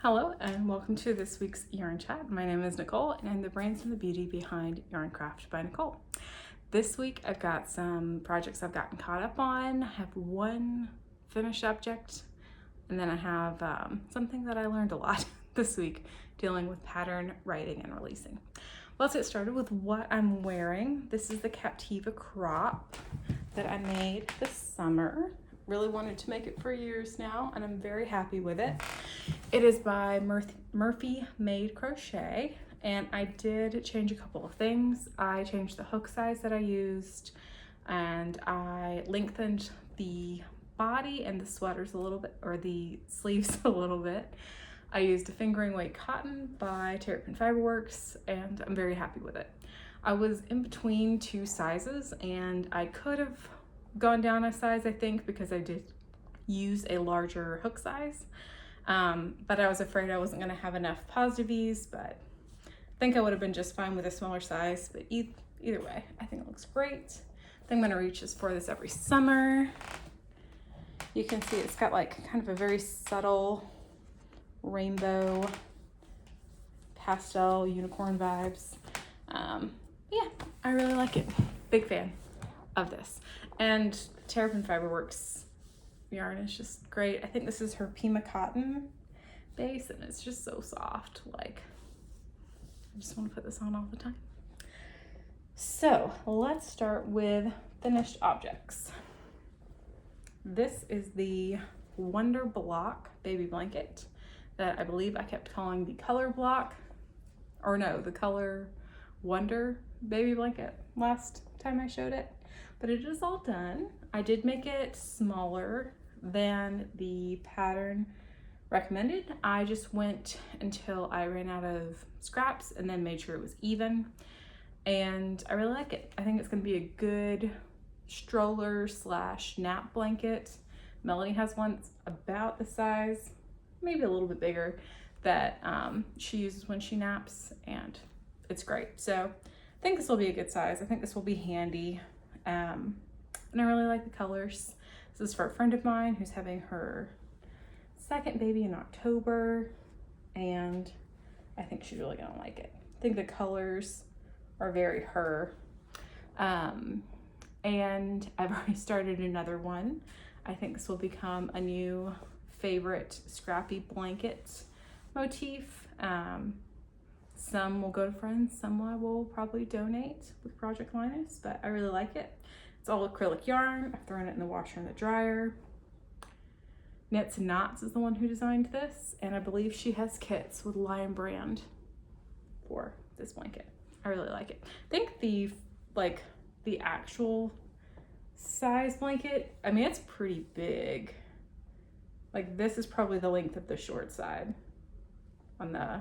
Hello and welcome to this week's Yarn Chat. My name is Nicole and I'm the brains and the beauty behind Yarn Craft by Nicole. This week I've got some projects I've gotten caught up on. I have one finished object and then I have something that I learned a lot this week dealing with pattern writing and releasing. Let's get started with what I'm wearing. This is the Captiva crop that I made this summer. Really wanted to make it for years now and I'm very happy with it. It is by Murphy Made Crochet and I did change a couple of things. I changed the hook size that I used and I lengthened the body and the sweaters a little bit, or the sleeves a little bit. I used a fingering weight cotton by Terrapin Fiberworks and I'm very happy with it. I was in between two sizes and I could have gone down a size, I think, because I did use a larger hook size. But I was afraid I wasn't going to have enough positive ease, but I think I would have been just fine with a smaller size. But either way, I think it looks great. I think I'm going to reach for this every summer. You can see it's got like kind of a very subtle rainbow pastel unicorn vibes. Yeah, I really like it. Big fan of this. And Terrapin Fiberworks yarn is just great. I think this is her Pima cotton base and it's just so soft. Like, I just want to put this on all the time. So let's start with finished objects. This is the Wonder Block baby blanket that I believe I kept calling the Color Block, or no, the Color Wonder baby blanket last time I showed it. But it is all done. I did make it smaller than the pattern recommended. I just went until I ran out of scraps and then made sure it was even. And I really like it. I think it's gonna be a good stroller / nap blanket. Melanie has one that's about the size, maybe a little bit bigger, that she uses when she naps, and it's great. So I think this will be a good size. I think this will be handy. And I really like the colors. This is for a friend of mine who's having her second baby in October, and I think she's really gonna like it. I think the colors are very her. And I've already started another one. I think this will become a new favorite scrappy blanket motif. Some will go to friends, some I will probably donate with Project Linus, but I really like it. It's all acrylic yarn. I've thrown it in the washer and the dryer. Knits and Knots is the one who designed this, and I believe she has kits with Lion Brand for this blanket. I really like it. I think the actual size blanket, I mean, it's pretty big. Like, this is probably the length of the short side on the,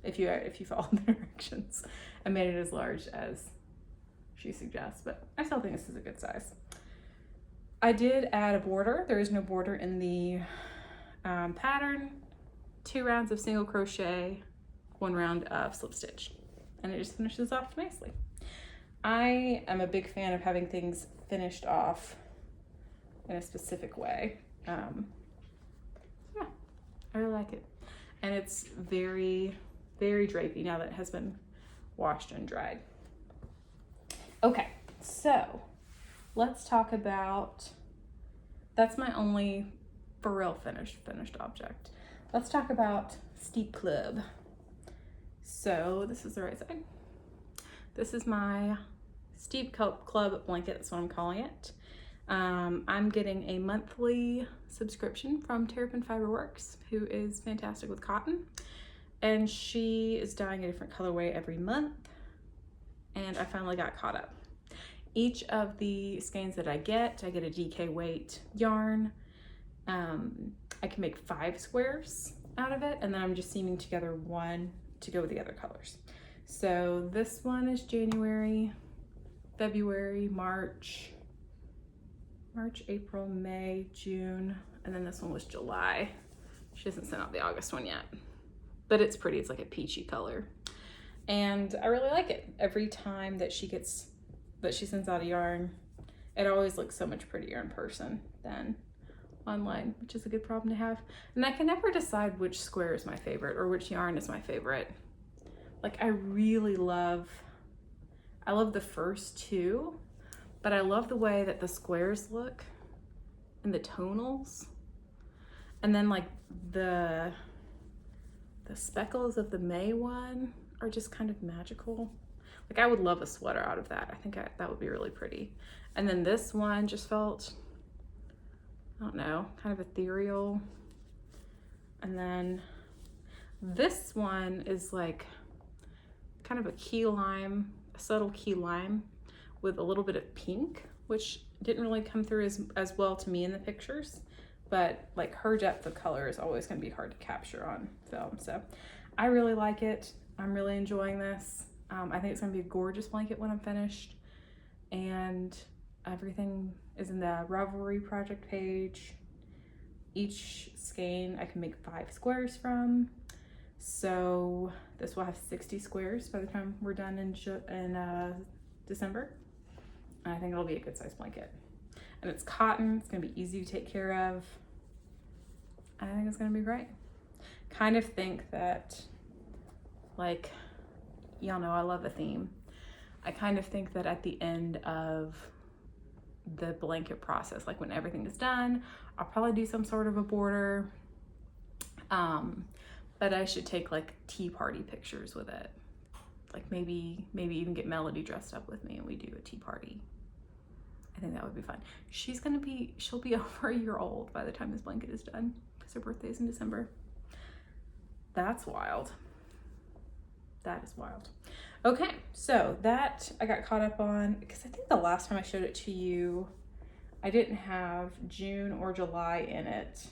if you follow the directions. I made it as large as she suggests, but I still think this is a good size. I did add a border. There is no border in the pattern. 2 rounds of single crochet, 1 round of slip stitch, and it just finishes off nicely. I am a big fan of having things finished off in a specific way. Yeah, I really like it. And it's very, very drapey now that it has been washed and dried. Okay, so let's talk about, that's my only for real finished object. Let's talk about Steep Club. So this is the right side. This is my Steep Club blanket, that's what I'm calling it. I'm getting a monthly subscription from Terrapin Fiberworks, who is fantastic with cotton. And she is dyeing a different colorway every month. And I finally got caught up. Each of the skeins that I get a DK weight yarn. I can make 5 squares out of it, and then I'm just seaming together 1 to go with the other colors. So this one is January, February, March, April, May, June, and then this one was July. She hasn't sent out the August one yet, but it's pretty. It's like a peachy color. And I really like it. Every time that she sends out a yarn, it always looks so much prettier in person than online, which is a good problem to have. And I can never decide which square is my favorite or which yarn is my favorite. Like I love the first two, but I love the way that the squares look and the tonals. And then like the speckles of the May one are just kind of magical. Like I would love a sweater out of that. I think that would be really pretty. And then this one just felt, I don't know, kind of ethereal. And then this one is like kind of a key lime, a subtle key lime with a little bit of pink, which didn't really come through as well to me in the pictures, but like her depth of color is always going to be hard to capture on film. So I really like it. I'm really enjoying this. I think it's going to be a gorgeous blanket when I'm finished, and everything is in the Ravelry project page. Each skein I can make 5 squares from, so this will have 60 squares by the time we're done in December. And I think it'll be a good size blanket, and it's cotton. It's going to be easy to take care of. I think it's going to be great. Kind of think that, like, y'all know I love a theme. I kind of think that at the end of the blanket process, like when everything is done, I'll probably do some sort of a border, but I should take like tea party pictures with it. Like maybe even get Melody dressed up with me and we do a tea party. I think that would be fun. She'll be over a year old by the time this blanket is done, because her birthday's in December. That's wild. That is wild. Okay, so that I got caught up on, because I think the last time I showed it to you, I didn't have June or July in it.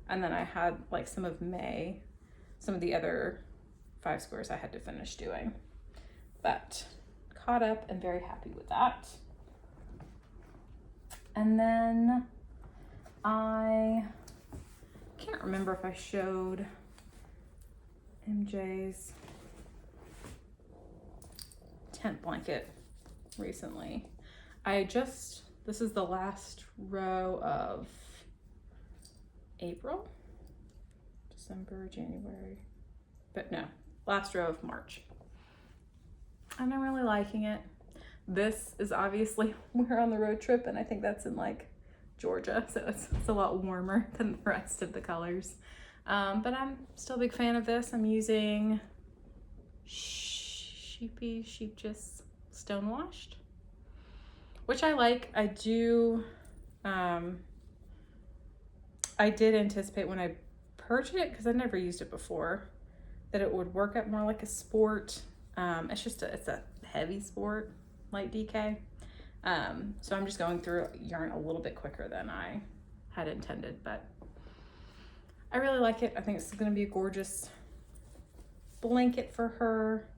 And then I had like some of May, some of the other 5 squares I had to finish doing. But caught up and very happy with that. And then I can't remember if I showed MJ's Temp blanket recently. This is the last row of April, December, January, but no, last row of March. And I'm really liking it. This is obviously, we're on the road trip, and I think that's in like Georgia, so it's a lot warmer than the rest of the colors. But I'm still a big fan of this. I'm using Sheep Just Stonewashed, which I like. I did anticipate when I purchased it, because I never used it before, that it would work up more like a sport. It's a heavy sport, light DK. So I'm just going through yarn a little bit quicker than I had intended, but I really like it. I think it's going to be a gorgeous blanket for her.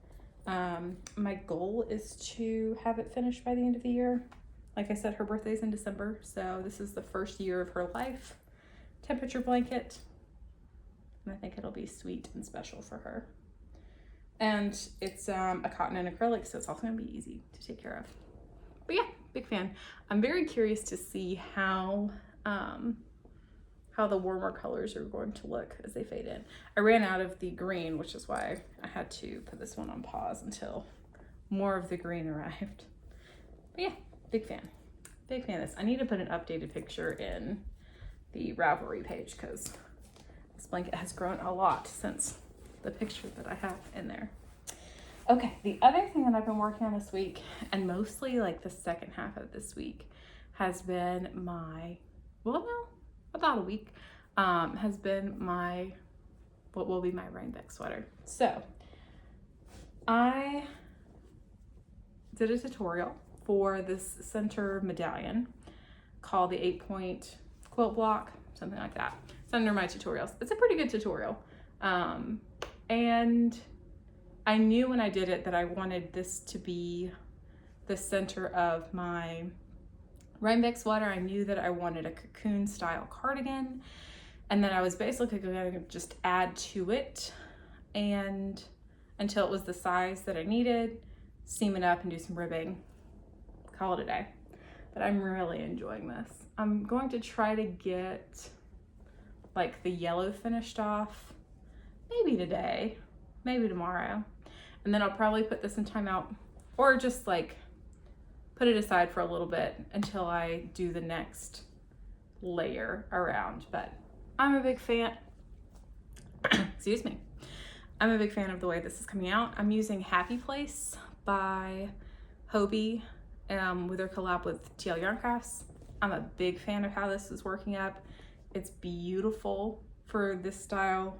My goal is to have it finished by the end of the year. Like I said, her birthday's in December, so this is the first year of her life temperature blanket, and I think it'll be sweet and special for her. And it's a cotton and acrylic, so it's also gonna be easy to take care of. But yeah, big fan. I'm very curious to see how the warmer colors are going to look as they fade in. I ran out of the green, which is why I had to put this one on pause until more of the green arrived. But yeah, big fan. Big fan of this. I need to put an updated picture in the Ravelry page, because this blanket has grown a lot since the picture that I have in there. Okay, the other thing that I've been working on this week, and mostly like the second half of this week, has been about a week, has been what will be my Rhinebeck sweater. So I did a tutorial for this center medallion called the 8-point quilt block, something like that. It's under my tutorials. It's a pretty good tutorial. And I knew when I did it that I wanted this to be the center of my Rhinebeck sweater. I knew that I wanted a cocoon style cardigan, and then I was basically going to just add to it and until it was the size that I needed, seam it up and do some ribbing, call it a day. but I'm really enjoying this. I'm going to try to get like the yellow finished off maybe today, maybe tomorrow. And then I'll probably put this in timeout or just like put it aside for a little bit until I do the next layer around. But I'm a big fan, excuse me. I'm a big fan of the way this is coming out. I'm using Happy Place by Hobie with their collab with TL Yarn Crafts. I'm a big fan of how this is working up. It's beautiful for this style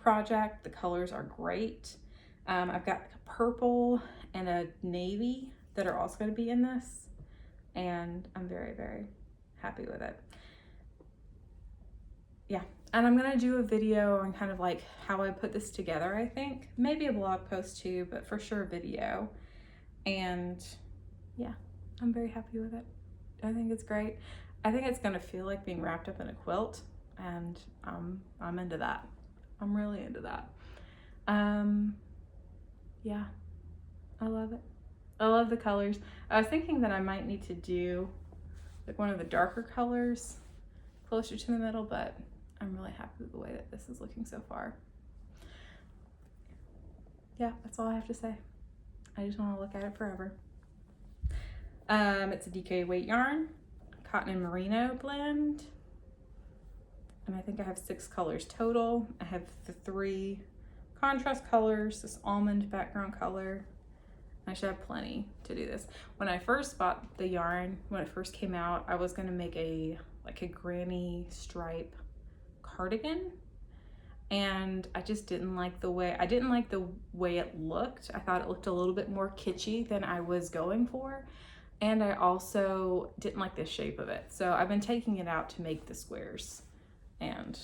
project. The colors are great. I've got a purple and a navy that are also going to be in this, and I'm very, very happy with it. Yeah, and I'm gonna do a video on kind of like how I put this together, I think. Maybe a blog post too, but for sure a video. And yeah, I'm very happy with it. I think it's great. I think it's gonna feel like being wrapped up in a quilt, and I'm into that. I'm really into that. Yeah, I love it. I love the colors. I was thinking that I might need to do like one of the darker colors closer to the middle, but I'm really happy with the way that this is looking so far. Yeah, that's all I have to say. I just want to look at it forever. It's a DK weight yarn, cotton and merino blend. And I think I have 6 colors total. I have the 3 contrast colors, this almond background color. I should have plenty to do this. When I first bought the yarn, when it first came out, I was gonna make a granny stripe cardigan, and I just didn't like the way, it looked. I thought it looked a little bit more kitschy than I was going for. And I also didn't like the shape of it. So I've been taking it out to make the squares. And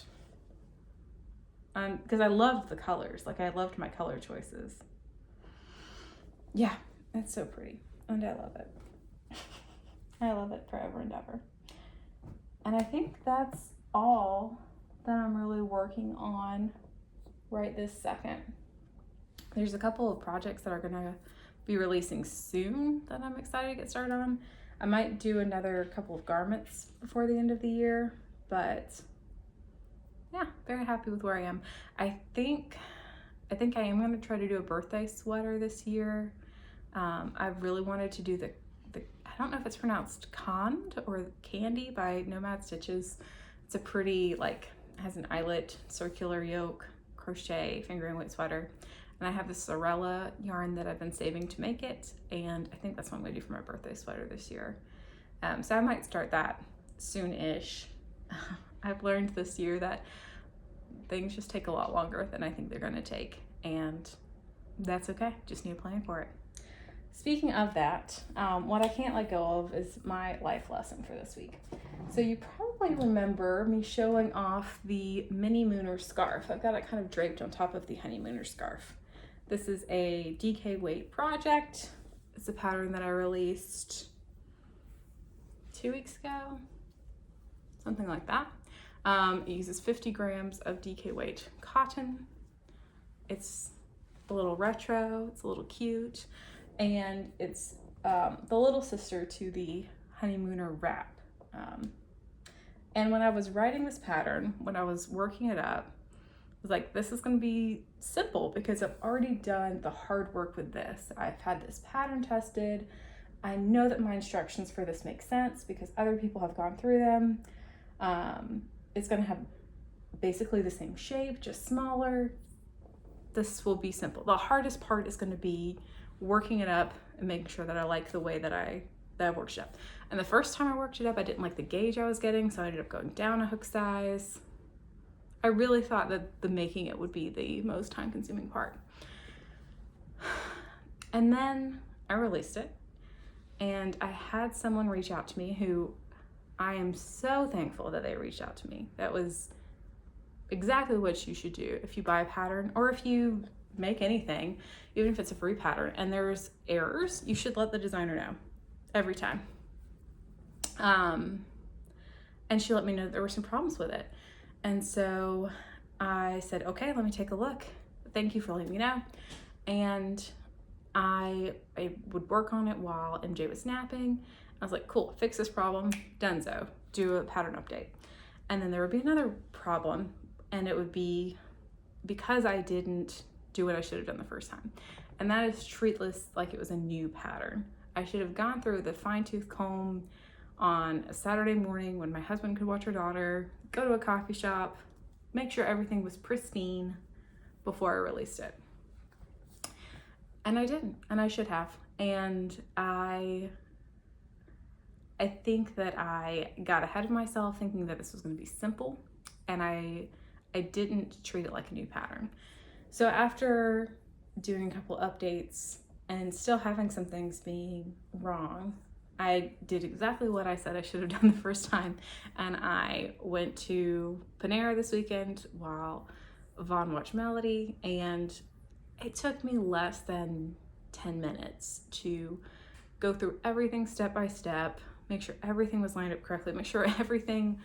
because I loved the colors, like I loved my color choices. Yeah, it's so pretty and I love it. I love it forever and ever. And I think that's all that I'm really working on right this second. There's a couple of projects that are gonna be releasing soon that I'm excited to get started on. I might do another couple of garments before the end of the year, but yeah, very happy with where I am. I think I am gonna try to do a birthday sweater this year. I really wanted to do the I don't know if it's pronounced Cond or Candy by Nomad Stitches. It's a pretty, like, has an eyelet, circular yoke, crochet, fingering weight sweater. And I have this Sorella yarn that I've been saving to make it. And I think that's what I'm gonna do for my birthday sweater this year. So I might start that soon-ish. I've learned this year that things just take a lot longer than I think they're gonna take. And that's okay, just need a plan for it. Speaking of that, what I can't let go of is my life lesson for this week. So you probably remember me showing off the Minimooner Scarf. I've got it kind of draped on top of the Honeymooner Scarf. This is a DK weight project. It's a pattern that I released 2 weeks ago, something like that. It uses 50 grams of DK weight cotton. It's a little retro, it's a little cute. And it's the little sister to the Honeymooner wrap. And when I was writing this pattern, when I was working it up, I was like, this is gonna be simple because I've already done the hard work with this. I've had this pattern tested. I know that my instructions for this make sense because other people have gone through them. It's gonna have basically the same shape, just smaller. This will be simple. The hardest part is gonna be working it up and making sure that I like the way that I worked it up. And the first time I worked it up, I didn't like the gauge I was getting, so I ended up going down a hook size. I really thought that the making it would be the most time-consuming part. And then I released it, and I had someone reach out to me who I am so thankful that they reached out to me. That was exactly what you should do if you buy a pattern or if you make anything, even if it's a free pattern and there's errors, you should let the designer know every time. And she let me know that there were some problems with it. And so I said, okay, let me take a look. Thank you for letting me know. And I would work on it while MJ was napping. I was like, cool, fix this problem, donezo, do a pattern update. And then there would be another problem, and it would be because I didn't do what I should have done the first time. And that is treat this like it was a new pattern. I should have gone through the fine-tooth comb on a Saturday morning when my husband could watch our daughter, go to a coffee shop, make sure everything was pristine before I released it. And I didn't, and I should have. And I think that I got ahead of myself thinking that this was going to be simple, and I didn't treat it like a new pattern. So after doing a couple updates and still having some things being wrong, I did exactly what I said I should have done the first time, and I went to Panera this weekend while Vaughn watched Melody, and it took me less than 10 minutes to go through everything step by step, make sure everything was lined up correctly, make sure everything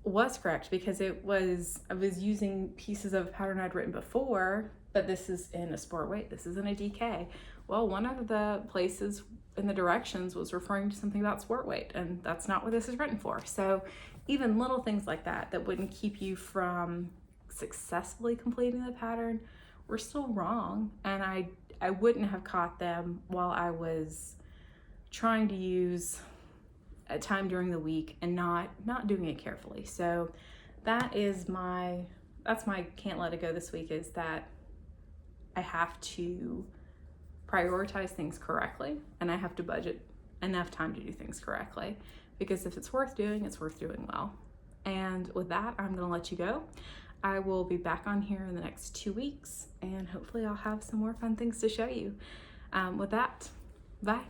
was correct, because I was using pieces of pattern I'd written before, but this is in a sport weight, this isn't a DK. Well, one of the places in the directions was referring to something about sport weight, and that's not what this is written for. So even little things like that wouldn't keep you from successfully completing the pattern were still wrong, and I wouldn't have caught them while I was trying to use a time during the week and not doing it carefully. So that's my can't let it go this week, is that I have to prioritize things correctly, and I have to budget enough time to do things correctly, because if it's worth doing, it's worth doing well. And with that, I'm gonna let you go. I will be back on here in the next 2 weeks, and hopefully I'll have some more fun things to show you. With that, bye.